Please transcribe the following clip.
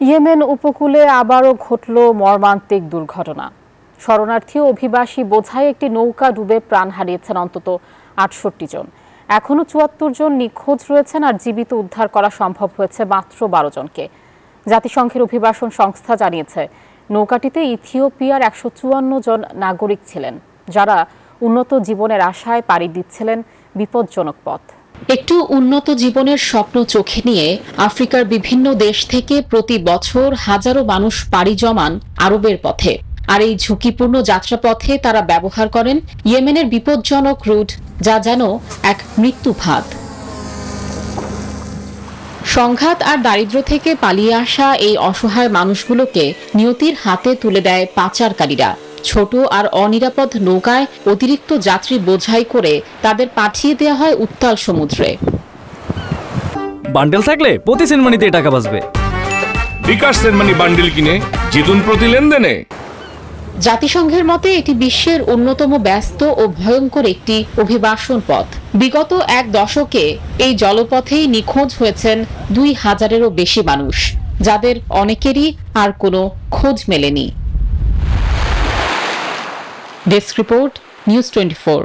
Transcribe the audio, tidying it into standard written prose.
Yemen উপকূলে আবারও ঘটল মর্মান্তিক দুর্ঘটনা। শরণার্থী ও অভিবাসী বোঝাই একটি নৌকা ডুবে প্রাণ হারিয়েছেন অন্তত ৬৮ জন। এখনও ৭৪ জন নিখোঁজ রয়েছেন আর জীবিত উদ্ধার করা সম্ভব হয়েছে মাত্র ১২ জনকে। জাতিসংঘের অভিবাসন সংস্থা জানিয়েছে, নৌকাটিতে ইথিওপিয়ার ১৫৪ জন নাগরিক ছিলেন, যারা উন্নত জীবনের আশায় পাড়ি দিচ্ছিলেন বিপজ্জনক পথ। একটু উন্নত জীবনের স্বপ্ন চোখে নিয়ে আফ্রিকার বিভিন্ন দেশ থেকে প্রতি বছর হাজারো মানুষ পাড়ি জমান আরবের পথে। আর এই ঝুঁকিপূর্ণ যাত্রাপথে তারা ব্যবহার করেন ইয়েমেনের বিপজ্জনক রুট, যা যেন এক মৃত্যু ফাঁদ। সংঘাত আর দারিদ্র্য থেকে পালিয়ে আসা এই অসহায় মানুষগুলোকে নিয়তির হাতে তুলে দেয় পাচারকারীরা। ছোট আর অনিরাপদ নৌকায় অতিরিক্ত যাত্রী বোঝাই করে তাদের পাঠিয়ে দেওয়া হয় উত্তাল সমুদ্রে। বান্ডেল থাকলে প্রতি সেনমানিতে টাকা বাঁচবে। বিকাশ সেনমানি বান্ডেল কিনে জিতুন প্রতি লেনদেনে। জাতিসংঘের মতে এটি বিশ্বের অন্যতম ব্যস্ত ও ভয়ঙ্কর একটি অভিবাসন পথ। বিগত এক দশকে এই জলপথেই নিখোঁজ হয়েছেন ২,০০০-এরও বেশি মানুষ, যাদের অনেকেরই আর কোনো খোঁজ মেলেনি। Desk report, news 24।